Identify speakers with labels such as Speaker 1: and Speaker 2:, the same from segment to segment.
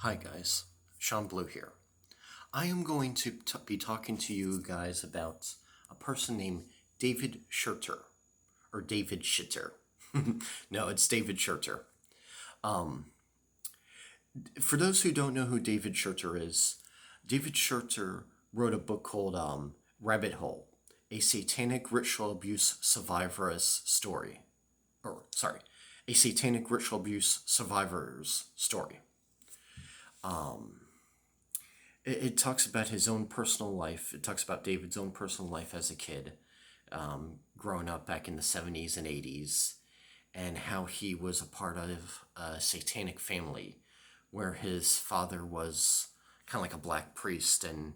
Speaker 1: Hi guys, Sean Blue here. I am going to be talking to you guys about a person named David Shurter, or David Shitter. No, it's David Shurter. Um, for those who don't know who David Shurter is, David Shurter wrote a book called Rabbit Hole, a satanic ritual abuse survivor's story. Or, sorry, a satanic ritual abuse survivor's story. It talks about his own personal life. It talks about David's own personal life as a kid, growing up back in the 70s and 80s, and how he was a part of a satanic family where his father was kind of like a black priest and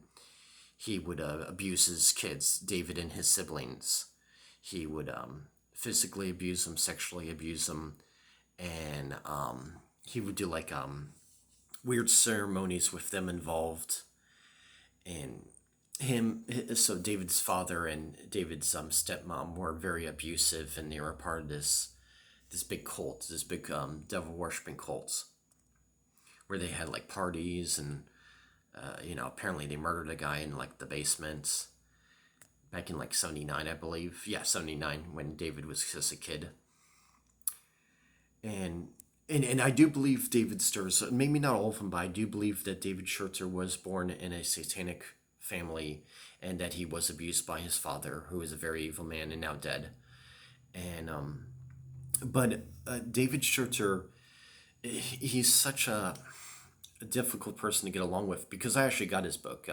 Speaker 1: he would abuse his kids, David and his siblings. He would physically abuse them, sexually abuse them, and he would do like weird ceremonies with them involved. And so David's father and David's stepmom were very abusive, and they were part of this big cult, this big devil worshipping cult, where they had like parties and apparently they murdered a guy in like the basement back in like 79, I believe. Yeah, 79, when David was just a kid. And and I do believe David Sturz, maybe not all of them, but I do believe that David Schurter was born in a satanic family and that he was abused by his father, who is a very evil man and now dead. And but David Schurter, he's such a difficult person to get along with, because I actually got his book,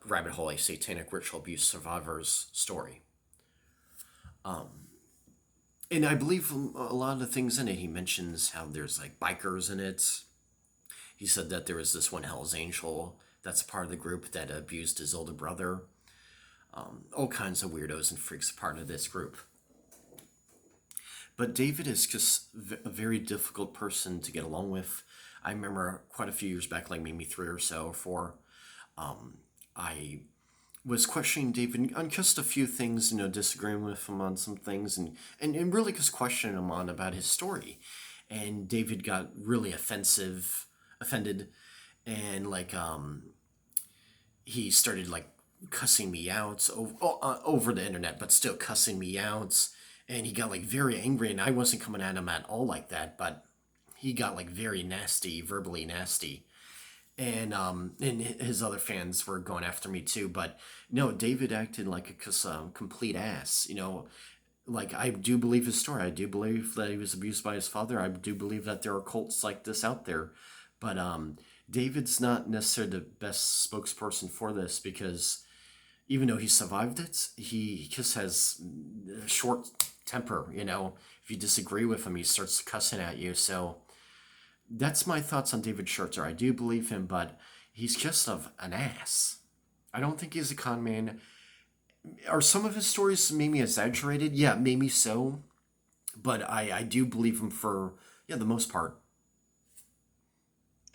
Speaker 1: Rabbit Hole, a Satanic Ritual Abuse Survivor's Story. And I believe a lot of the things in it, he mentions how there's like bikers in it. He said that there was this one Hell's Angel that's a part of the group that abused his older brother. All kinds of weirdos and freaks part of this group. But David is just a very difficult person to get along with. I remember quite a few years back, like maybe 3 or so, or 4, I was questioning David on just a few things, disagreeing with him on some things, and really just questioning him on about his story. And David got really offended, and like he started like cussing me out over the internet, but still cussing me out. And he got like very angry, and I wasn't coming at him at all like that, but he got like very nasty, verbally nasty. And his other fans were going after me too. But no, David acted like a complete ass. Like, I do believe his story. I do believe that he was abused by his father. I do believe that there are cults like this out there. But David's not necessarily the best spokesperson for this, because even though he survived it, he just has a short temper. If you disagree with him, he starts cussing at you. So that's my thoughts on David Schurter. I do believe him, but he's just an ass. I don't think he's a con man. Are some of his stories maybe exaggerated? Yeah, maybe so. But I do believe him for, yeah, the most part.